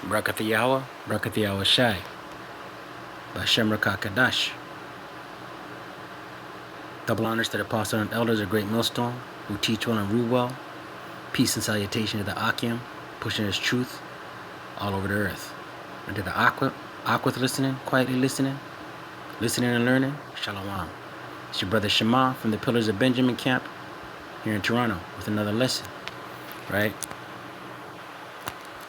Brakat YaHaWah, Brakat YaHaWaShi. BaHaSham Qadash. Double honors to the apostles and elders of Great Millstone, who teach well and rule well. Peace and salutation to the Akim, pushing his truth all over the earth. And to the Aquath listening, quietly listening and learning, Shalom. It's your brother Shema from the Pillars of Benjamin camp here in Toronto with another lesson, right?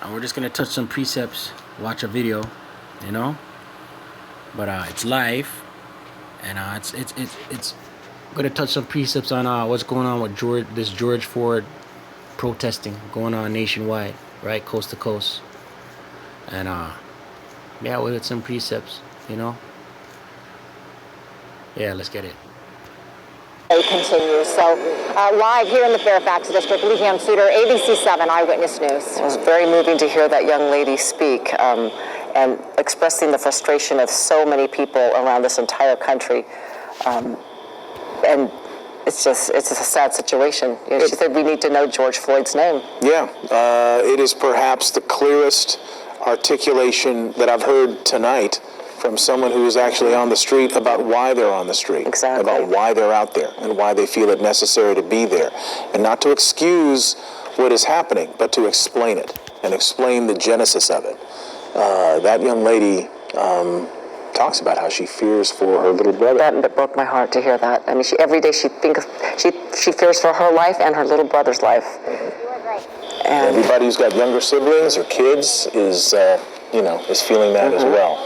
And we're just gonna touch some precepts, watch a video, you know. But it's live, and it's gonna touch some precepts on what's going on with George Ford protesting going on nationwide, right, coast to coast. And yeah, we'll hit some precepts, you know. Yeah, let's get it. Continues. So live here in the Fairfax District, Leanne Suter, ABC 7 Eyewitness News. It was very moving to hear that young lady speak and expressing the frustration of so many people around this entire country. And it's a sad situation. You know, she said we need to know George Floyd's name. Yeah, it is perhaps the clearest articulation that I've heard tonight from someone who is actually on the street about why they're on the street. Exactly. About why they're out there and why they feel it necessary to be there. And not to excuse what is happening, but to explain it and explain the genesis of it. That young lady talks about how she fears for her little brother. That broke my heart to hear that. I mean, every day she fears for her life and her little brother's life. And everybody who's got younger siblings or kids is feeling that as well.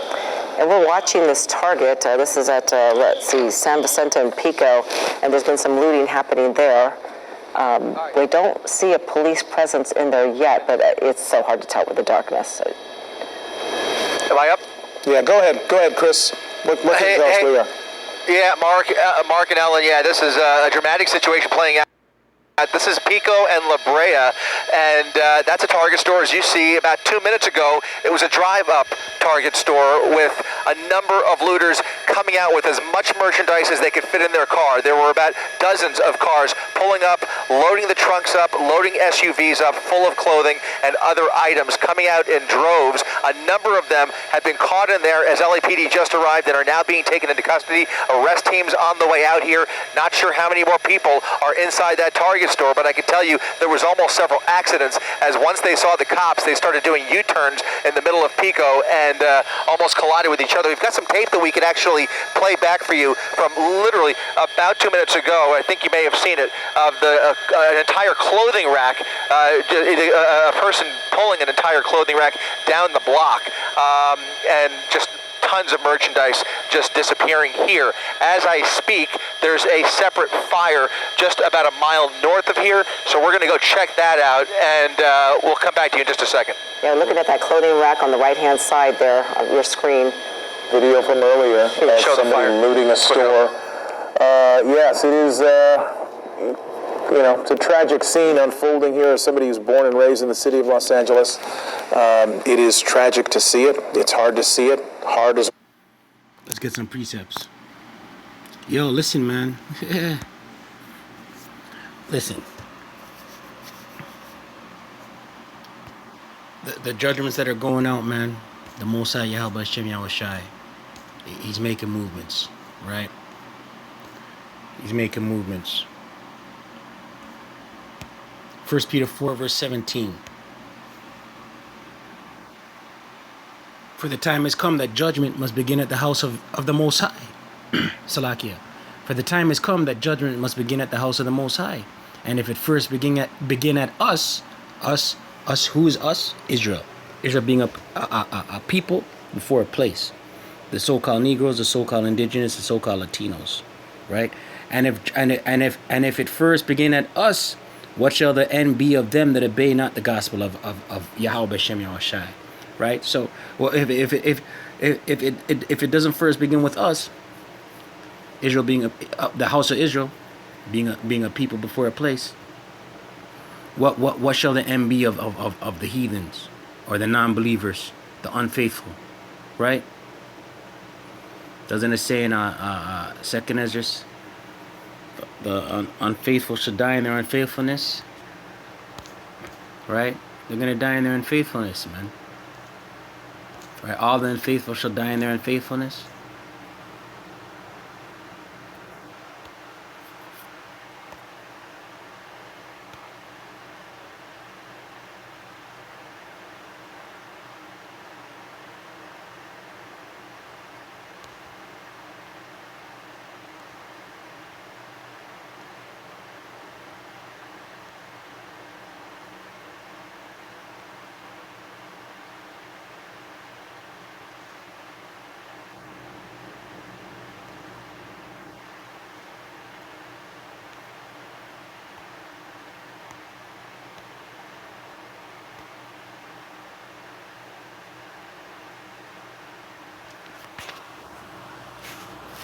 And we're watching this target. This is at, San Vicente and Pico, and there's been some looting happening there. We don't see a police presence in there yet, but it's so hard to tell with the darkness. Am I up? Yeah, go ahead, Chris. What can you tell us where we are? Yeah, Mark and Ellen, yeah, this is a dramatic situation playing out. This is Pico and La Brea, and that's a Target store. As you see, about 2 minutes ago, it was a drive-up Target store with a number of looters coming out with as much merchandise as they could fit in their car. There were about dozens of cars pulling up, loading the trunks up, loading SUVs up full of clothing and other items, coming out in droves. A number of them have been caught in there as LAPD just arrived and are now being taken into custody. Arrest teams on the way out here. Not sure how many more people are inside that Target store, but I can tell you there was almost several accidents as once they saw the cops, they started doing U-turns in the middle of Pico and almost collided with each other. We've got some tape that we could actually play back for you from literally about 2 minutes ago. I think you may have seen it, of an entire clothing rack, a person pulling an entire clothing rack down the block, and just tons of merchandise just disappearing here. As I speak, there's a separate fire just about a mile north of here, so we're going to go check that out, and we'll come back to you in just a second. Yeah, looking at that clothing rack on the right-hand side there of your screen. Video from earlier of somebody looting a store. Yes, it is, it's a tragic scene unfolding here as somebody who's born and raised in the city of Los Angeles. It is tragic to see it. It's hard to see it. Hard as... Let's get some precepts. Yo, listen, man. Listen. The judgments that are going out, man, the Most High YaHaWaShi, he's making movements, right? He's making movements. 1 Peter 4, verse 17. For the time has come that judgment must begin at the house of the Most High. Salakia. For the time has come that judgment must begin at the house of the Most High. And if it first begin at us, who is us? Israel. Israel being a people before a place. The so-called Negroes, the so-called indigenous, the so-called Latinos, right? And if it first begin at us, what shall the end be of them that obey not the gospel of YaHaWah BaHaSham YaHaWaShi? Right? So, well, if it doesn't first begin with us, Israel being the house of Israel, being a people before a place, what shall the end be of the heathens or the non-believers, the unfaithful, right? Doesn't it say in 2nd Esdras, the unfaithful should die in their unfaithfulness, right? They're gonna die in their unfaithfulness, man. Right? All the unfaithful shall die in their unfaithfulness.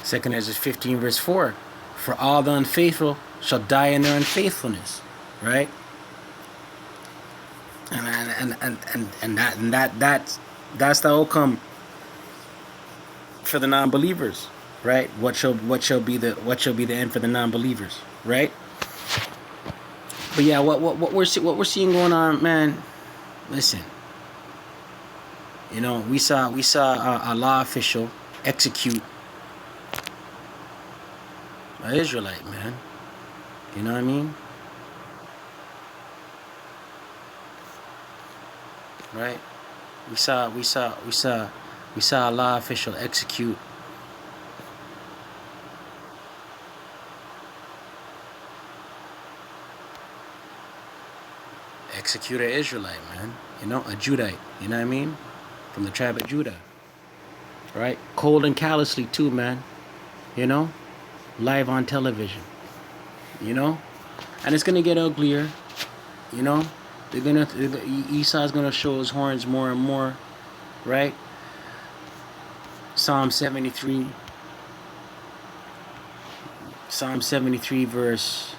Second Ezra 15 verse 4. For all the unfaithful shall die in their unfaithfulness. Right? That's the outcome for the non-believers. Right? What shall be the end for the non-believers, right? But yeah, what we're seeing going on, man. Listen, you know, we saw a law official execute an Israelite, man. You know what I mean? Right? We saw a law official execute an Israelite, man. You know, a Judite. You know what I mean? From the tribe of Judah. Right? Cold and callously too, man. You know? Live on television. You know? And it's gonna get uglier. You know? Esau's gonna show his horns more and more. Right? Psalm 73 verse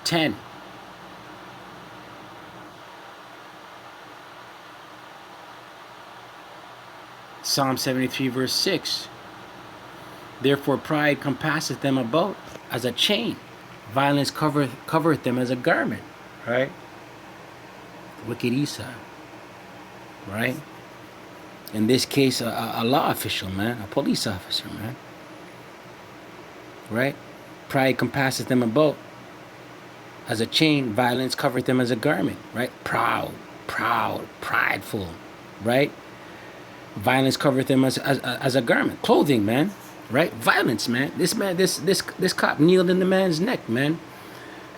10. Psalm 73 verse 6. Therefore pride compasseth them about as a chain. Violence covereth them as a garment. Right? Wicked Esau. Right? In this case, a law official, man. A police officer, man. Right? Pride compasseth them about as a chain. Violence covereth them as a garment. Right? Proud, prideful. Right? Violence covereth them as a garment. Clothing, man. Right? Violence, man. This cop kneeled in the man's neck, man.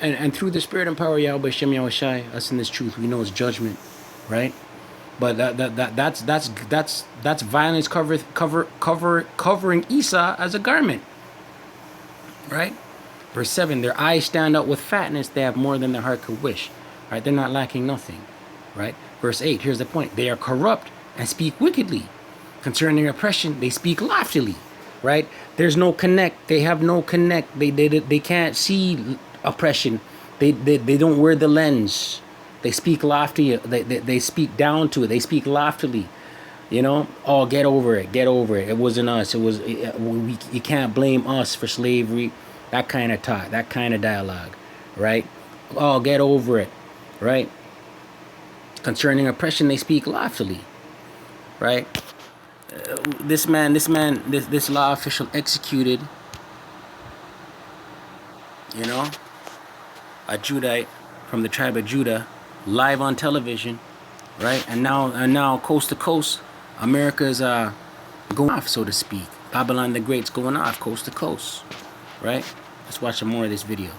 And through the spirit and power of YaHaWaShi, us in this truth, we know it's judgment. Right? But that's violence covering Esau as a garment. Right? Verse 7, their eyes stand out with fatness, they have more than their heart could wish. Right? They're not lacking nothing. Right? Verse 8, here's the point. They are corrupt and speak wickedly. Concerning oppression, they speak loftily. Right? There's no connect. They have no connect. They can't see oppression. They don't wear the lens. They speak lofty. They speak down to it. They speak loftily. You know, oh, get over it. Get over it. It wasn't us. You can't blame us for slavery. That kind of talk. That kind of dialogue. Right? Oh, get over it. Right? Concerning oppression, they speak loftily. Right? This law official executed, you know, a Judite from the tribe of Judah, live on television, right? And now coast to coast, America's going off, so to speak. Babylon the Great's going off coast to coast, right? Let's watch some more of this video.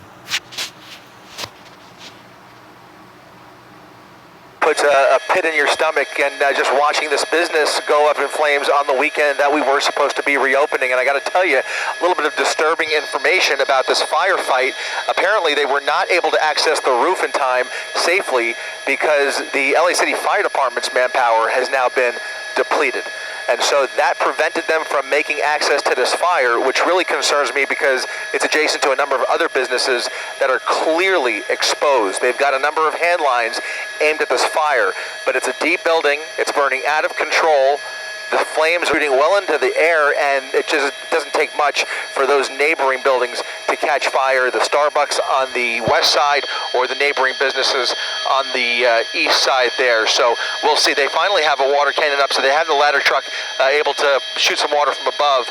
Puts a pit in your stomach, and just watching this business go up in flames on the weekend that we were supposed to be reopening. And I got to tell you, a little bit of disturbing information about this firefight. Apparently, they were not able to access the roof in time safely because the LA City Fire Department's manpower has now been depleted. And so that prevented them from making access to this fire, which really concerns me because it's adjacent to a number of other businesses that are clearly exposed. They've got a number of hand lines aimed at this fire, but it's a deep building. It's burning out of control. The flames are shooting well into the air, and it just doesn't take much for those neighboring buildings to to catch fire. The Starbucks on the west side or the neighboring businesses on the east side there. So we'll see. They finally have a water cannon up, so they have the ladder truck able to shoot some water from above.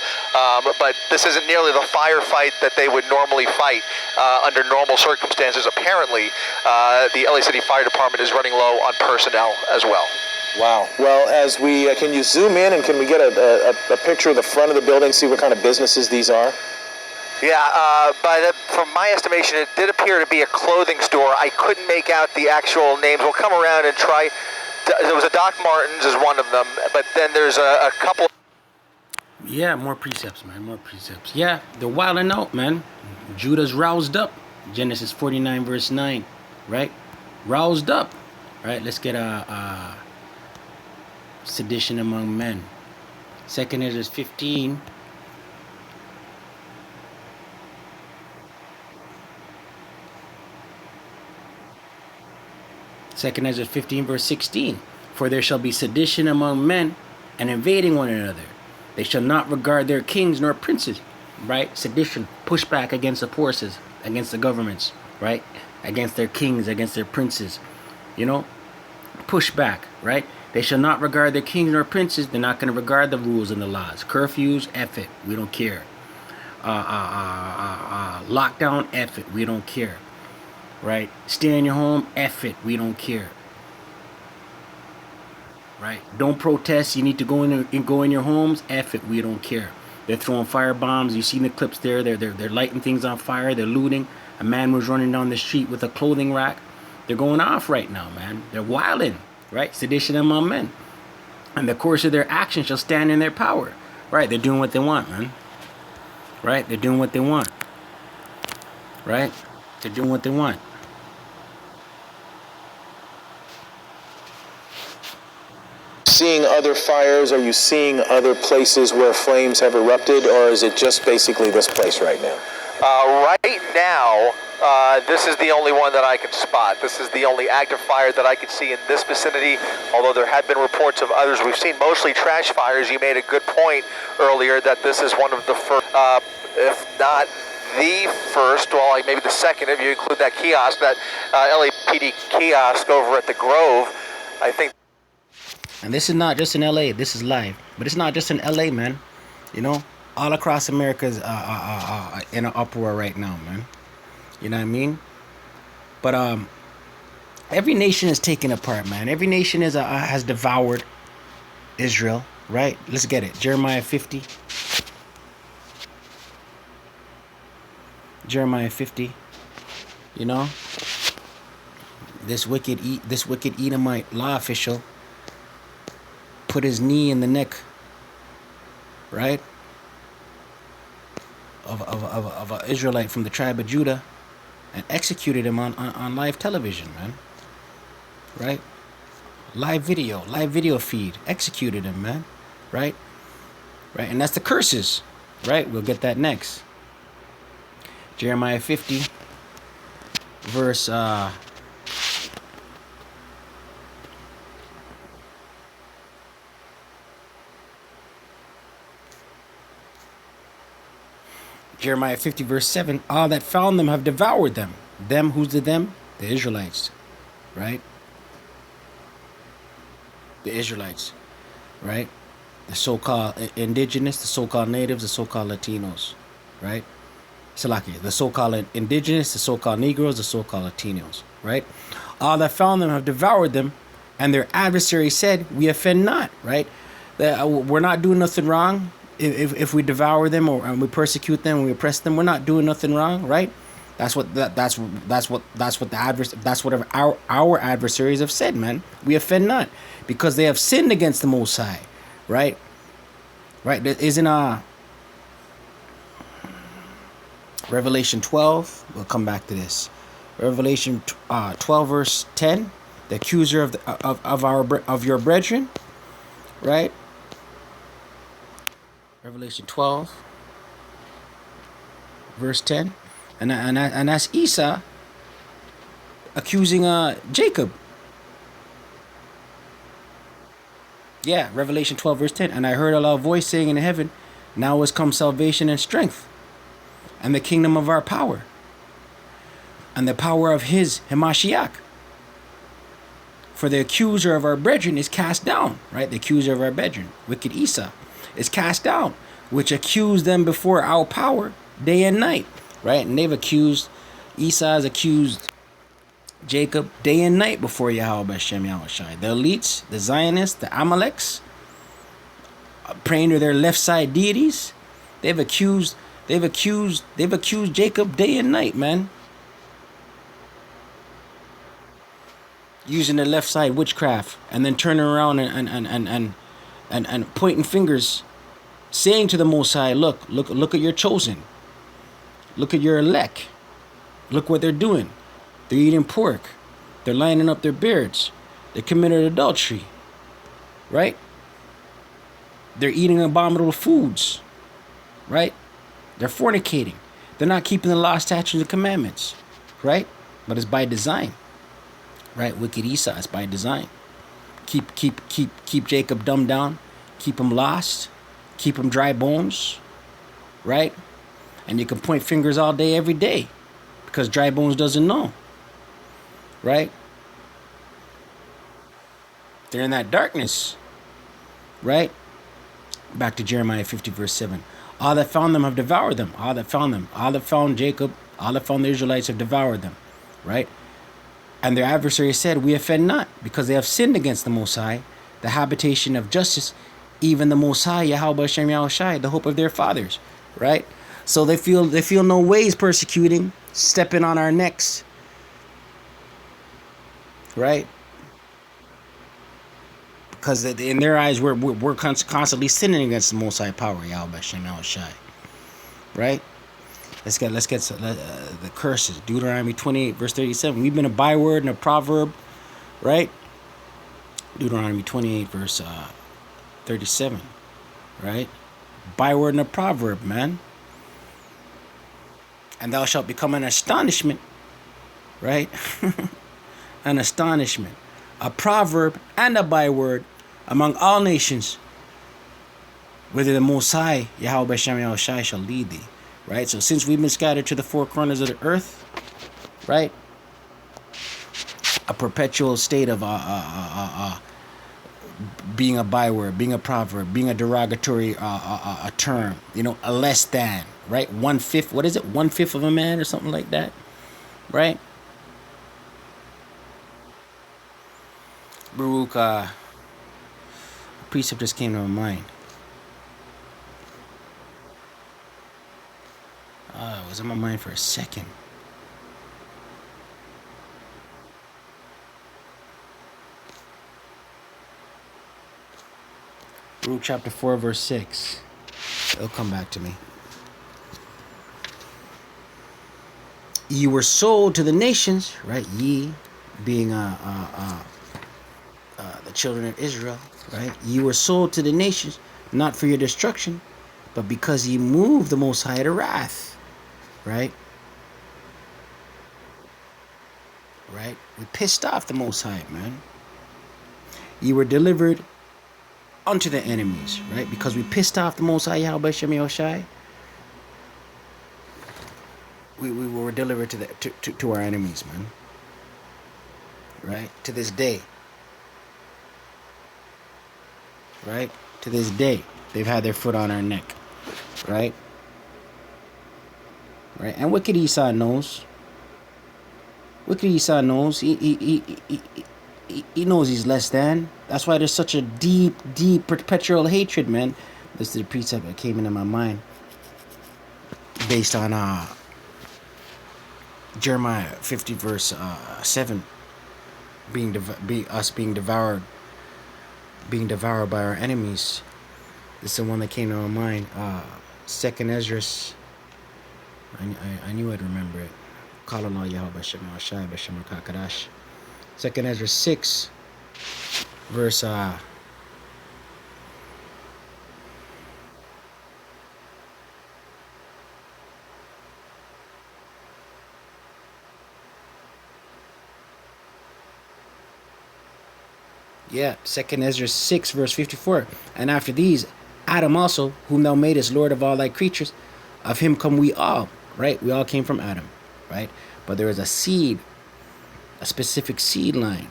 But this isn't nearly the firefight that they would normally fight under normal circumstances. Apparently, the LA City Fire Department is running low on personnel as well. Wow. Well, as we can you zoom in and can we get a picture of the front of the building, see what kind of businesses these are? Yeah, but from my estimation, it did appear to be a clothing store. I couldn't make out the actual names. We'll come around and try. There was a Doc Martens is one of them, but then there's a couple. Yeah, more precepts, man. More precepts. Yeah, they're wilding out, man. Judah's roused up. Genesis 49, verse 9, right? Roused up. Right, let's get a sedition among men. 2 Ezra 15. Second Ezra 15, verse 16. For there shall be sedition among men, and invading one another. They shall not regard their kings nor princes. Right? Sedition, pushback against the forces, against the governments, right? Against their kings, against their princes. You know? Pushback, right? They shall not regard their kings nor princes. They're not going to regard the rules and the laws. Curfews, F it. We don't care. Lockdown, F it. We don't care. Right? Stay in your home, F it. We don't care. Right? Don't protest. You need to go in your homes, F it. We don't care. They're throwing fire bombs. You seen the clips there. They're lighting things on fire. They're looting. A man was running down the street with a clothing rack. They're going off right now, man. They're wilding. Right? Sedition among men. And the course of their action shall stand in their power. Right? They're doing what they want, man. Right? They're doing what they want. Right? They're doing what they want. Seeing other fires? Are you seeing other places where flames have erupted, or is it just basically this place right now? Right now, this is the only one that I can spot. This is the only active fire that I could see in this vicinity, although there have been reports of others. We've seen mostly trash fires. You made a good point earlier that this is one of the first, if not the first, well, like maybe the second, if you include that kiosk, that LAPD kiosk over at the Grove. I think. And this is not just in LA. This is live. But it's not just in LA, man. You know, all across America is in an uproar right now, man. You know what I mean? But every nation is taken apart, man. Every nation is has devoured Israel, right? Let's get it. Jeremiah 50. Jeremiah 50. You know, this wicked Edomite law official put his knee in the neck, right, of an Israelite from the tribe of Judah, and executed him on live television, man. Right? Live video feed. Executed him, man. Right? Right? And that's the curses. Right? We'll get that next. Jeremiah 50, verse Jeremiah 50, verse 7, all that found them have devoured them. Them, who's the them? The Israelites, right? The Israelites, right? The so-called indigenous, the so-called natives, the so-called Latinos, right? Salakia, the so-called indigenous, the so-called Negroes, the so-called Latinos, right? All that found them have devoured them, and their adversary said, we offend not, right? We're not doing nothing wrong. If we devour them and we persecute them and we oppress them, we're not doing nothing wrong, right? That's what our adversaries have said, man. We offend not because they have sinned against the Most High, right? Right? There isn't Revelation 12. We'll come back to this. Revelation 12 verse 10. The accuser of your brethren, right? Revelation 12, verse 10, and that's Esau accusing Jacob. Yeah, Revelation 12, verse 10, and I heard a loud voice saying in heaven, now has come salvation and strength, and the kingdom of our power, and the power of his Hamashiach. For the accuser of our brethren is cast down, right? The accuser of our brethren, wicked Esau, is cast down, which accused them before our power day and night, right? And they've accused, Esau has accused Jacob day and night before YaHaWaShi, YaHaWaShi. The elites, the Zionists, the Amaleks, praying to their left side deities, they've accused Jacob day and night, man. Using the left side witchcraft, and then turning around and pointing fingers, saying to the Most High, look at your chosen, look at your elect, look what they're doing. They're eating pork, they're lining up their beards, they committed adultery, right? They're eating abominable foods, right? They're fornicating, they're not keeping the law, statutes, and commandments, right? But it's by design. Right, wicked Esau is by design. Keep Jacob dumbed down, keep him lost, keep him dry bones, right? And you can point fingers all day, every day, because dry bones doesn't know, right? They're in that darkness, right? Back to Jeremiah 50 verse 7. All that found them have devoured them. All that found Jacob, all that found the Israelites have devoured them, right? And their adversary said, we offend not, because they have sinned against the Most High, the habitation of justice, even the Most High, YaHaWaShi, YaHaWaShi, the hope of their fathers, right? So they feel no ways persecuting, stepping on our necks, right? Because in their eyes, we're constantly sinning against the Most High power, YaHaWaShi, YaHaWaShi, right? Let's get the curses. Deuteronomy 28 verse 37. We've been a byword and a proverb, right? Deuteronomy 28 verse 37, right? Byword and a proverb, man. And thou shalt become an astonishment, right? An astonishment, a proverb and a byword among all nations, whither the Most High, YaHaWaShi, YaHaWaShi, shall lead thee. Right, so since we've been scattered to the four corners of the earth, right, a perpetual state of being a byword, being a proverb, being a derogatory a term, a less than, right? 1/5, what is it? 1/5 of a man or something like that, right? Baruch, a precept just came to my mind. It was in my mind for a second. Luke chapter 4 verse 6. It'll come back to me. Ye were sold to the nations, right? Ye being the children of Israel, right? Ye were sold to the nations, not for your destruction, but because ye moved the Most High to wrath. Right? Right? We pissed off the Most High, man. You were delivered unto the enemies, right? Because we pissed off the Most High, YaHaWaShi, YaHaWaShi. We were delivered to our enemies, man. Right? To this day. Right? To this day, they've had their foot on our neck. Right? Right, and wicked Esau knows. Wicked Esau knows. He knows he's less than. That's why there's such a deep perpetual hatred, man. This is the precept that came into my mind, based on Jeremiah 50 verse 7, being devoured by our enemies. This is the one that came to my mind. Second Ezra. I knew I'd remember it. Halal, YaHaWaShi, YaHaWaShi, BaHaSham, Qadash. Second Ezra 6, verse Second Ezra 6, verse 54. And after these, Adam also, whom thou madest Lord of all thy creatures, of him come we all, right? We all came from Adam, right? But there is a seed, a specific seed line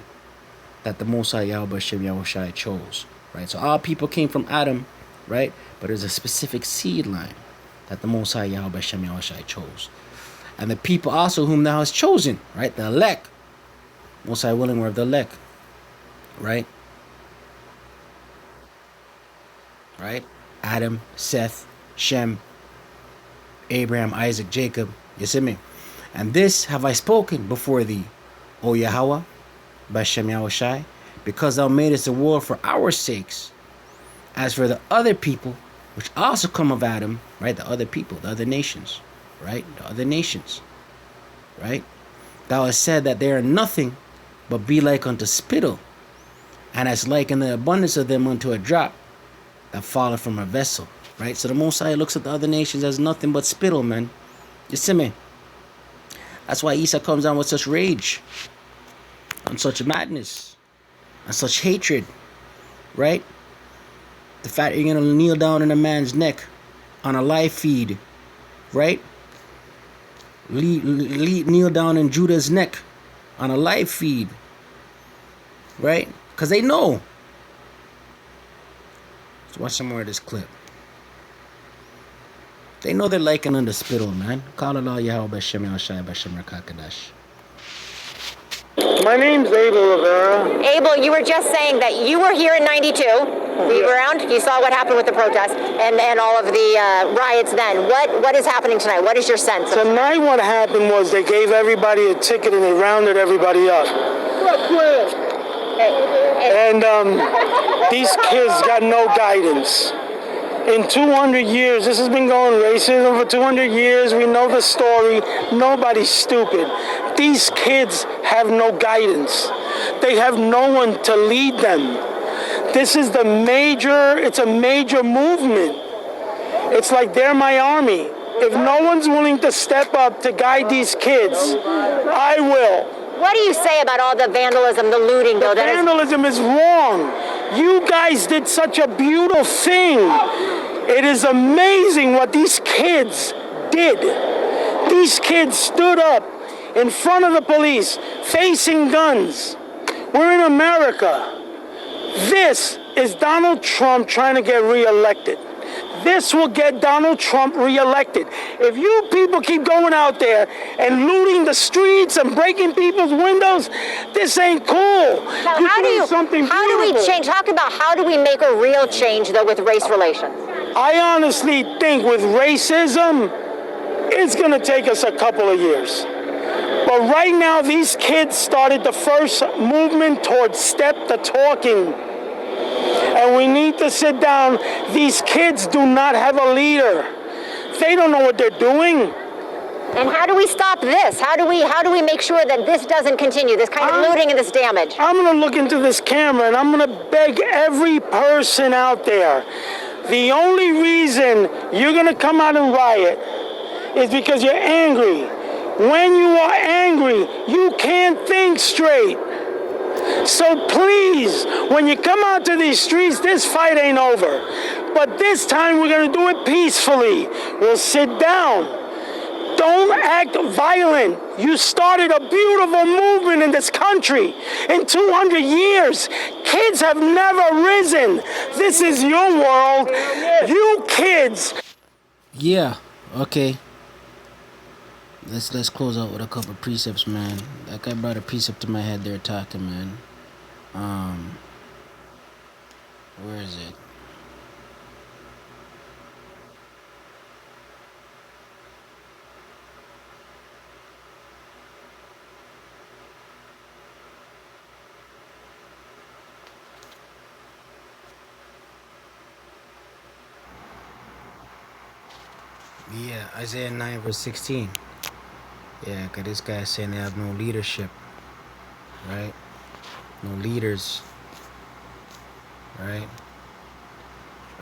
that the Most High YaHaWaShim YaHaWaShi chose, right? So all people came from Adam, right? But there's a specific seed line that the Most High YaHaWaShim YaHaWaShi chose. And the people also whom thou hast chosen, right? The elect. Most High willing, we're of the elect, right? Right? Adam, Seth, Shem, Abraham, Isaac, Jacob. You see me? And this have I spoken before thee, O YaHaWah, BaHaSham YaHaWaShi, because thou madest the world for our sakes. As for the other people, which also come of Adam, right? The other people, the other nations, right? The other nations, right? Thou hast said that they are nothing but be like unto spittle, and as like in the abundance of them unto a drop that falleth from a vessel, right? So the Most High looks at the other nations as nothing but spittle, man. You see me? That's why Esau comes down with such rage, and such madness, and such hatred, right? The fact that you're going to kneel down in a man's neck on a live feed, right? Kneel down in Judah's neck on a live feed, right? Because they know. Let's watch some more of this clip. They know they're liking under spittle, man. Call Allah YaHaWah BaHaSham YaHaWaShi BaHaSham Qadash. My name's Abel Rivera. Abel, you were just saying that you were here in 92. Were you around? You saw what happened with the protest and all of the riots then. What is happening tonight? What is your sense? Tonight what happened was they gave everybody a ticket and they rounded everybody up. And these kids got no guidance. In 200 years, this has been going racism for 200 years. We know the story. Nobody's stupid. These kids have no guidance. They have no one to lead them. This is it's a major movement. It's like they're my army. If no one's willing to step up to guide these kids, I will. What do you say about all the vandalism, the looting, though? Vandalism is wrong. You guys did such a beautiful thing. It is amazing what these kids did. These kids stood up in front of the police, facing guns. We're in America. This is Donald Trump trying to get reelected. This will get Donald Trump reelected. If you people keep going out there and looting the streets and breaking people's windows, this ain't cool. Now, how do we change? Talk about how do we make a real change, though, with race relations? I honestly think with racism, it's going to take us a couple of years. But right now, these kids started the first movement towards step the talking. And we need to sit down. These kids do not have a leader. They don't know what they're doing. And how do we stop this? How do we make sure that this doesn't continue, this kind of looting and this damage? I'm going to look into this camera and I'm going to beg every person out there. The only reason you're going to come out and riot is because you're angry. When you are angry, you can't think straight. So please, when you come out to these streets, this fight ain't over. But this time we're going to do it peacefully. We'll sit down. Don't act violent. You started a beautiful movement in this country. In 200 years, kids have never risen. This is your world. You kids. Yeah, okay. Let's close out with a couple of precepts, man. That guy brought a precept to my head there talking, man. Where is it? Yeah, Isaiah 9 verse 16. Yeah, because this guy's saying they have no leadership, right? No leaders, right?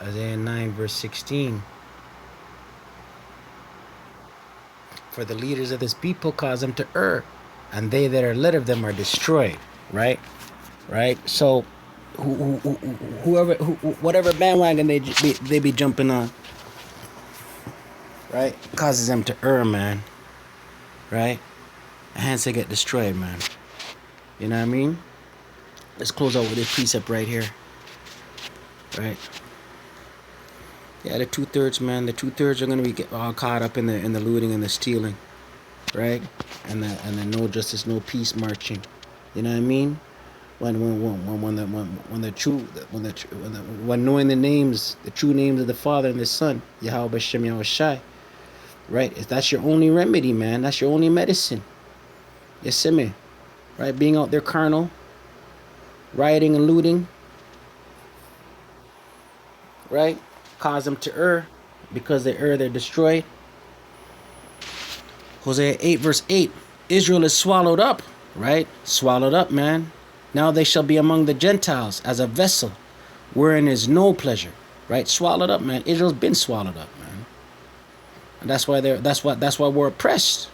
Isaiah 9 verse 16. For the leaders of this people cause them to err, and they that are led of them are destroyed, right? Right? So, whatever bandwagon they be jumping on, right? Causes them to err, man, right? And hence they get destroyed, man. You know what I mean? Let's close out with this precept right here, right? Yeah, the 2/3, man. The 2/3 are gonna be all caught up in the looting and the stealing, right? And the no justice, no peace marching. You know what I mean? When knowing the names, the true names of the Father and the Son, YaHaWah, BaHaSham, YaHaWaShi, right? If that's your only remedy, man, that's your only medicine. You see me? Right? Being out there carnal, rioting and looting, right? Cause them to err. Because they err, they're destroyed. Hosea 8 verse 8. Israel is swallowed up, right? Swallowed up, man. Now they shall be among the Gentiles as a vessel wherein is no pleasure, right? Swallowed up, man. Israel's been swallowed up, man. And that's why we're oppressed,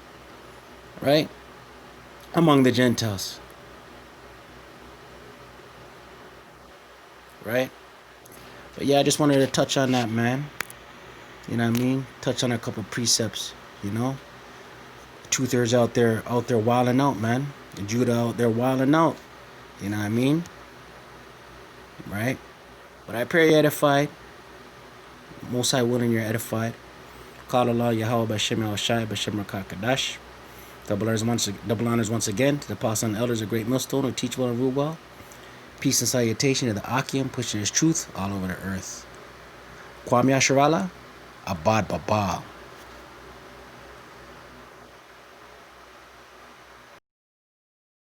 right? Among the Gentiles, right? But yeah, I just wanted to touch on that, man. You know what I mean? Touch on a couple precepts, you know? 2/3 out there wilding out, man. And Judah out there wilding out. You know what I mean? Right? But I pray you're edified. Most High willing, you're edified. Halal, YaHaWah, BaHaSham, YaHaWaShi, BaHaSham, Qadash. Double honors once again to the apostles and elders of Great Millstone who teach well and rule well. Peace and salutation to the Akim, pushing his truth all over the earth. Kwam Yasharala, Abad Baba.